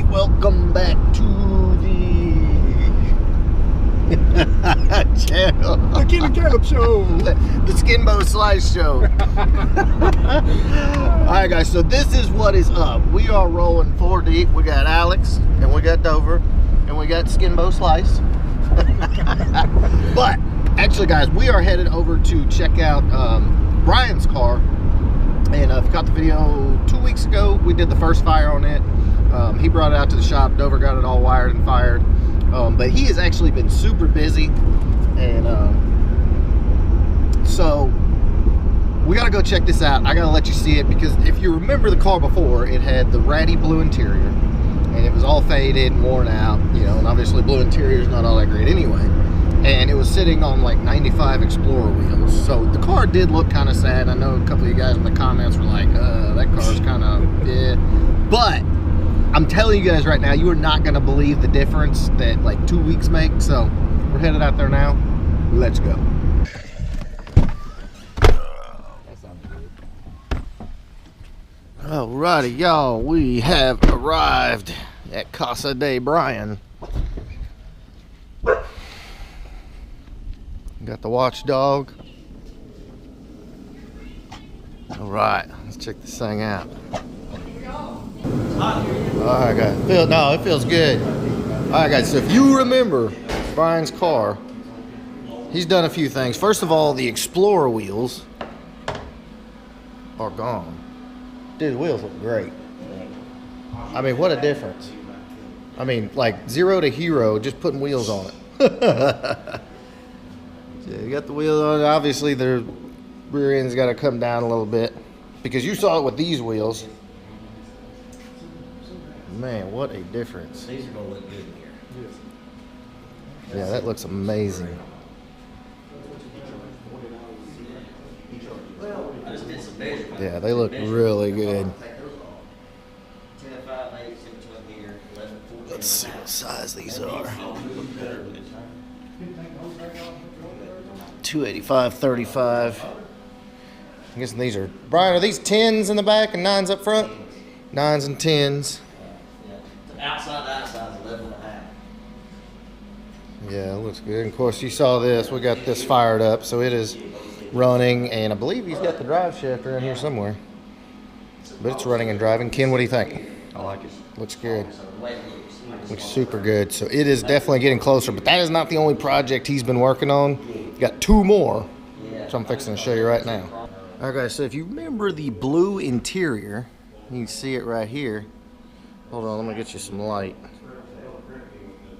everybody, welcome back to the channel. The Ken and Caleb Show. The Skinbo Slice Show. Alright guys, so this is what is up. We are rolling 4 deep. We got Alex, and we got Dover, and we got Skinbo Slice. But, actually guys, we are headed over to check out Brian's car. And if you caught the video 2 weeks ago, we did the first fire on it. He brought it out to the shop. Dover got it all wired and fired. But he has actually been super busy. And so we got to go check this out. I got to let you see it because if you remember the car before, it had the ratty blue interior. And it was all faded and worn out. You know, and obviously blue interior is not all that great anyway. And it was sitting on like 95 Explorer wheels. So the car did look kind of sad. I know a couple of you guys in the comments were like, that car's kind of, yeah. But I'm telling you guys right now, you are not going to believe the difference that like 2 weeks make. So we're headed out there now. Let's go. Alrighty, y'all. We have arrived at Casa de Brian. Got the watchdog. All right, let's check this thing out. All right, guys. It feels good. All right, guys. So if you remember Brian's car, he's done a few things. First of all, the Explorer wheels are gone. Dude, the wheels look great. I mean, what a difference. I mean, like 0 to hero, just putting wheels on it. So you got the wheel on. Obviously, the rear end's got to come down a little bit because you saw it with these wheels. Man, what a difference! These are gonna look good in here. Yeah, that looks amazing. I just did some measurements. Yeah, they look really good. 10 and 5, 8, 7, 12 here, 11, 14. Let's see what size these are. 285, 35. I'm guessing these are, Brian, are these 10s in the back and 9s up front? 9s and 10s. Yeah. The outside to outside is 11 and a half. Yeah, it looks good. And of course, you saw this. We got this fired up, so it is running. And I believe he's got the drive shaft around here somewhere. But it's running and driving. Ken, what do you think? I like it. Looks good. So the way it looks. Looks super good. So it is definitely getting closer. But that is not the only project he's been working on. Got 2 more, which I'm fixing to show you right now. All right, guys. So if you remember the blue interior, you can see it right here. Hold on, let me get you some light.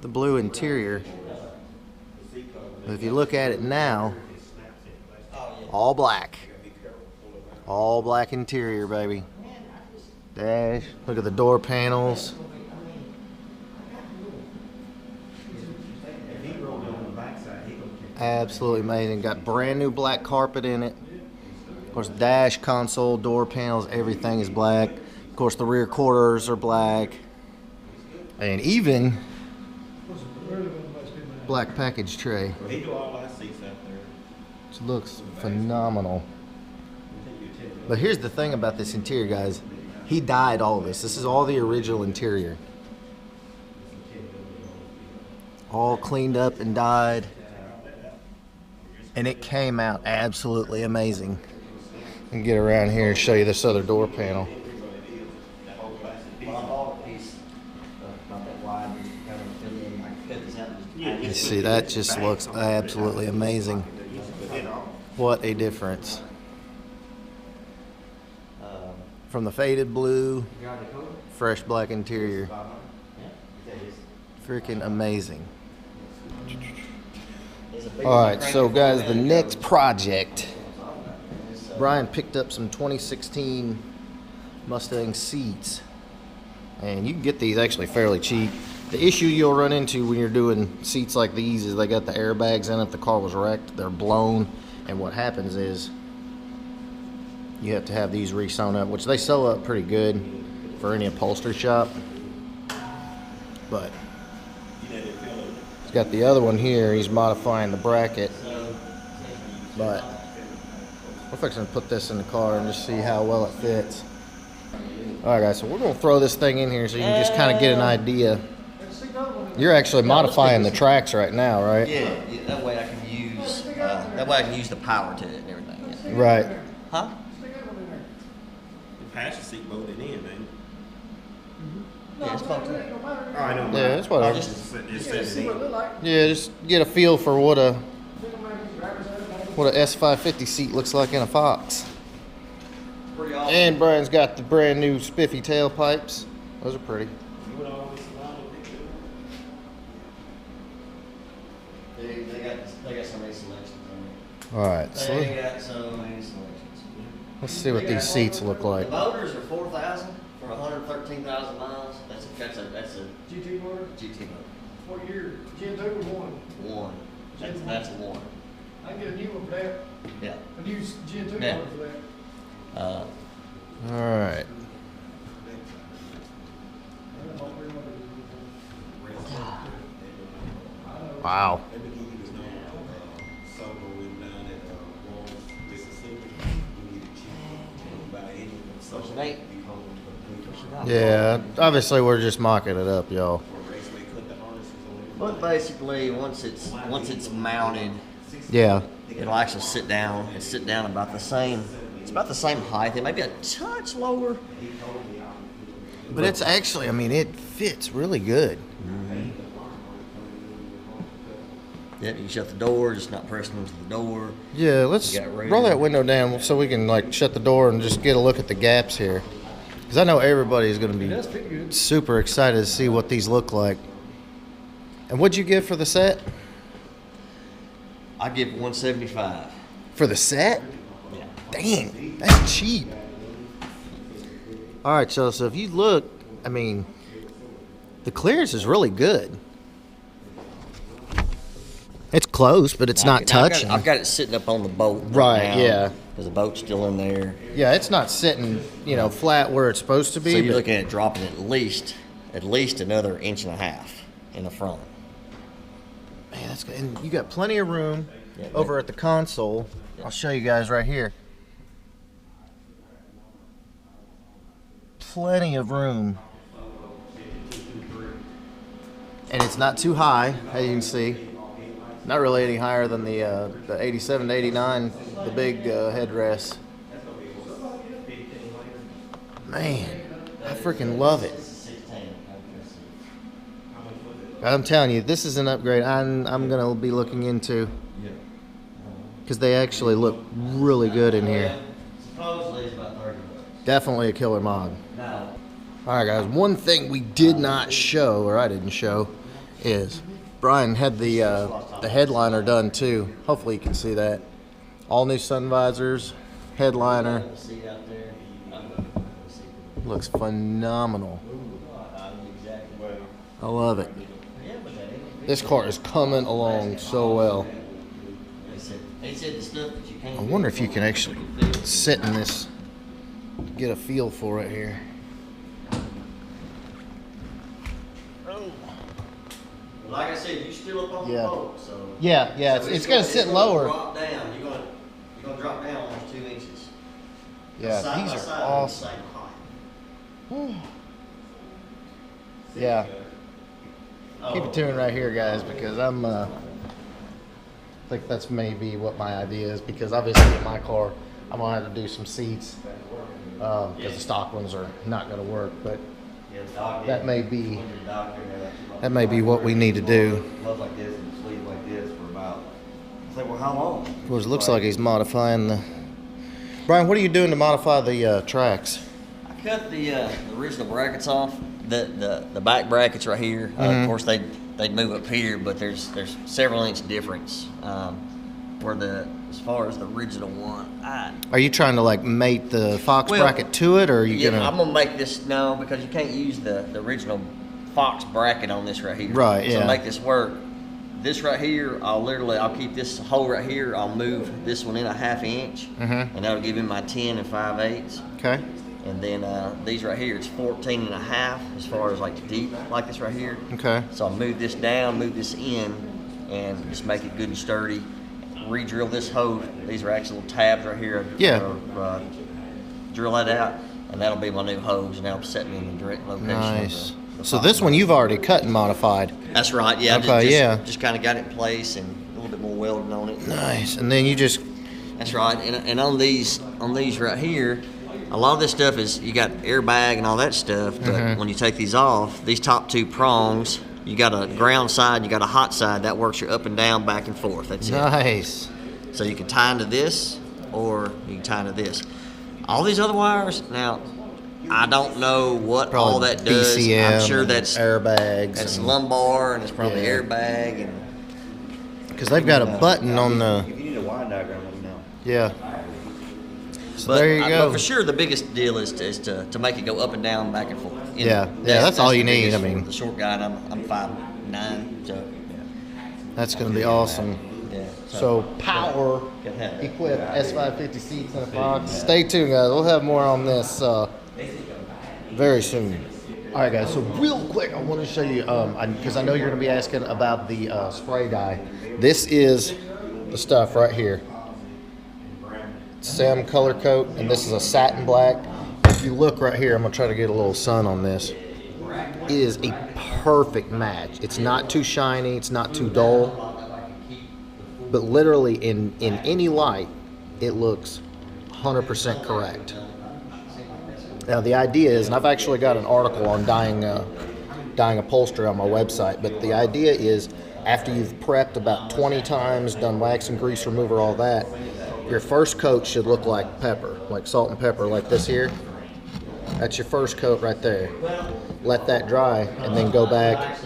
The blue interior. If you look at it now, all black. All black interior, baby. Dash. Look at the door panels. Absolutely amazing. Got brand new black carpet in it. Of course, dash, console, door panels, everything is black. Of course, the rear quarters are black. And even black package tray. Which looks phenomenal. But here's the thing about this interior, guys. He dyed all of this. This is all the original interior. All cleaned up and dyed. And it came out absolutely amazing. I can get around here and show you this other door panel. You see, that just looks absolutely amazing. What a difference. From the faded blue, fresh black interior. Freaking amazing. Alright, so guys, the next project, Brian picked up some 2016 Mustang seats. And you can get these actually fairly cheap. The issue you'll run into when you're doing seats like these is they got the airbags in it. If the car was wrecked, they're blown. And what happens is you have to have these re-sewn up, which they sew up pretty good for any upholstery shop. But he's got the other one here. He's modifying the bracket. But we're fixing to put this in the car and just see how well it fits. All right, guys, so we're going to throw this thing in here so you can just kind of get an idea. You're actually modifying the tracks right now, right? Yeah, that way I can use the power to it and everything. Yeah. Right. Huh? The passenger seat bolted in, man. Yeah, it's called that. Oh, I know. Yeah, it's whatever. Just set it in. Yeah, just get a feel for what a S550 seat looks like in a Fox. Pretty awesome. And Brian's got the brand new spiffy tailpipes. Those are pretty. They got so many selections on All right, it. so They got so many selections. let's see what these seats look like. The motors are 4,000 for 113,000 miles. That's a GT motor? GT motor. What year? Gen 2 or 1? One. That's a one. I can get a new one for that. Yeah. A new Gen 2 Yeah. motor for that. All right. Wow. Yeah, obviously we're just mocking it up, y'all. But basically, once it's mounted, Yeah. it'll actually sit down and sit down about the same. It's about the same height. It may be a touch lower. But it's actually, I mean, it fits really good. Yeah, you shut the door, just not pressing into the door. Yeah, let's You got room. roll that window down so we can like shut the door and just get a look at the gaps here. Because I know everybody's going to be super excited to see what these look like. And what'd you give for the set? I give 175. For the set? Yeah. Dang, that's cheap. All right, so if you look, I mean, the clearance is really good. It's close, but it's not touching. I've got it sitting up on the boat. Right, yeah. Because the boat's still in there. Yeah, it's not sitting, flat where it's supposed to be. So you're but- looking at dropping at least another 1.5 inches in the front. Man, that's good. And you got plenty of room Yeah, over at the console. I'll show you guys right here. Plenty of room. And it's not too high, as you can see. Not really any higher than the 87 to 89, the big headrest. Man, I freaking love it. I'm telling you, this is an upgrade I'm going to be looking into. Because they actually look really good in here. Supposedly it's about 30 bucks. Definitely a killer mod. Now, All right, guys. One thing we did not show, or I didn't show, is Brian had the headliner done too. Hopefully you can see that. All new sun visors, headliner. see out there. Looks phenomenal. I love it. This car is coming along so well. They said the stuff that you can't. I wonder if you can actually sit in this, get a feel for it here. Like I said, you still up on the Yeah. boat, so. Yeah, So it's gonna sit gonna lower. Drop down. You're gonna drop down almost 2 inches. Yeah, Side these by are side, awesome. same height. Yeah. Keep it tuned right here, guys, because I think that's maybe what my idea is. Because obviously in my car, I'm gonna have to do some seats because the stock ones are not gonna work. But that may be what we need to do. Love like this and sleeve like this for about. I say, well, how long? Of course, it looks like he's modifying the. Brian, what are you doing to modify the tracks? I cut the original brackets off. The back brackets right here. Of course, they'd move up here, but there's several inch difference. As far as the original one, Are you trying to like mate the Fox bracket to it, or are you I'm gonna? gonna make this because you can't use the original Fox bracket on this right here. Right, So yeah. to make this work, this right here, I'll keep this hole right here. I'll move this one in 1/2 inch, and that'll give him my 10 and 5/8. Okay. And then these right here, it's 14 and 1/2 as far as like deep, like this right here. Okay. So I'll move this down, move this in, and just make it good and sturdy. Re-drill this hole. These are actual little tabs right here. Yeah. Drill that out. and that'll be my new hose, and that'll set me in the direct location. Nice. Of the So Fox this one motor. you've already cut and modified. That's right. Yeah. Okay, Just kind of got it in place and a little bit more welding on it. Nice. And then you just, That's right. And on these right here, a lot of this stuff is you got airbag and all that stuff. But when you take these off, these top two prongs, you got a ground side, you got a hot side. That works your up and down, back and forth. That's it. nice. So you can tie into this, or you can tie into this. All these other wires, now, I don't know what all Probably that does. BCM I'm sure and that's airbags. That's and- lumbar, and it's probably Yeah. airbag, and Because they've got a button on the, If you need a wire diagram, let me know. yeah. So but, there you go. but for sure the biggest deal is to make it go up and down, back and forth. You Yeah. know, Yeah, that's all the you need, biggest I mean. for the short guy. I'm 5'9", so That's going to be awesome. yeah. So power Can have it. equipped S550 seats in a Fox. Stay tuned, guys. We'll have more on this very soon. All right, guys. So real quick, I want to show you because I know you're going to be asking about the spray dye. This is the stuff right here. Sam color coat, and this is a satin black. If you look right here, I'm going to try to get a little sun on this. It is a perfect match. It's not too shiny. It's not too dull. But literally in any light, it looks 100% correct. Now the idea is, and I've actually got an article on dyeing upholstery on my website, but the idea is after you've prepped about 20 times, done wax and grease remover, all that, your first coat should look like pepper, like salt and pepper, like this here. That's your first coat right there. Let that dry and then go back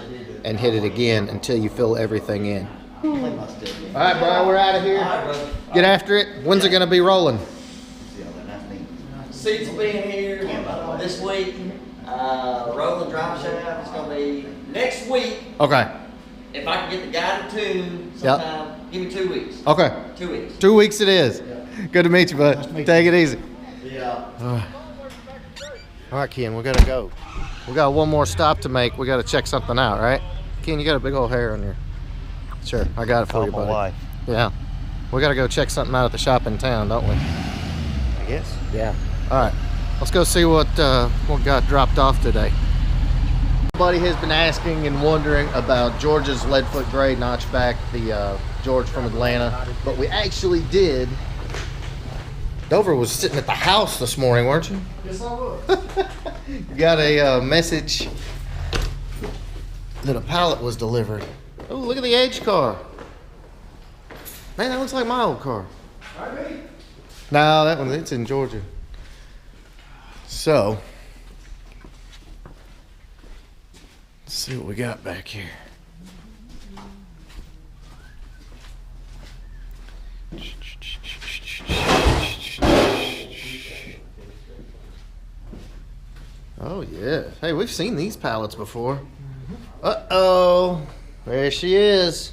and hit it again until you fill everything in. All right, Brian, we're out of here. Get after it. When's it going to be rolling? Seats will be in here this week. Rolling drive shaft is going to be next week. Okay. If I can get the guided tune sometime, give me 2 weeks. Okay. 2 weeks. 2 weeks it is. Good to meet you, bud. Take it easy. Yeah. All right, Ken, we got to go. We got one more stop to make. We got to check something out, right? Ken, you got a big old hair on your... Sure, I got it for you, buddy. wife. Yeah. We got to go check something out at the shop in town, don't we? I guess. Yeah. All right. Let's go see what got dropped off today. Somebody has been asking and wondering about George's Leadfoot Gray notchback, the George from Atlanta. But we actually did. Dover was sitting at the house this morning, weren't you? Yes, I will. You got a message that a pallet was delivered. Oh, look at the Edge car. Man, that looks like my old car. Right, me? No, that one, it's in Georgia. So, let's see what we got back here. Oh, yeah. Hey, we've seen these pallets before. Uh-oh. There she is.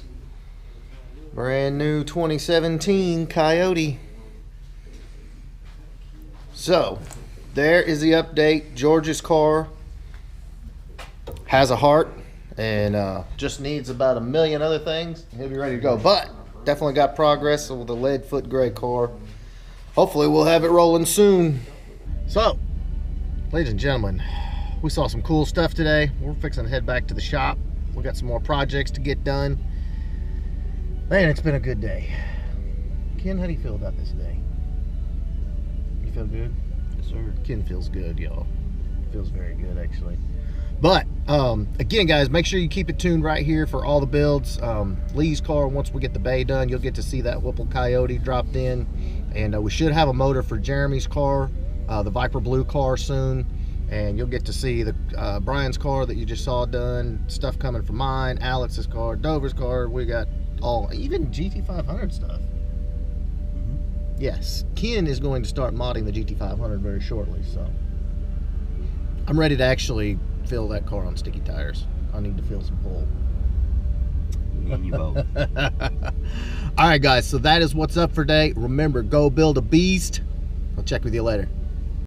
Brand new 2017 Coyote. So, there is the update. George's car has a heart and just needs about a million other things. He'll be ready to go. But definitely got progress with the Leadfoot Gray car. Hopefully we'll have it rolling soon. So, ladies and gentlemen, we saw some cool stuff today. We're fixing to head back to the shop. We got some more projects to get done. Man, it's been a good day. Ken, how do you feel about this day? You feel good? Yes, sir. Ken feels good, y'all. Feels very good, actually. But, again, guys, make sure you keep it tuned right here for all the builds. Lee's car, once we get the bay done, you'll get to see that Whipple Coyote dropped in. And we should have a motor for Jeremy's car, the Viper Blue car soon. And you'll get to see the Brian's car that you just saw done, stuff coming from mine, Alex's car, Dover's car. We got all, even GT500 stuff. Yes, Ken is going to start modding the GT500 very shortly, so I'm ready to actually fill that car on sticky tires. I need to fill some pull. Me and you both. All right, guys, so that is what's up for today. Remember, go build a beast. I'll check with you later.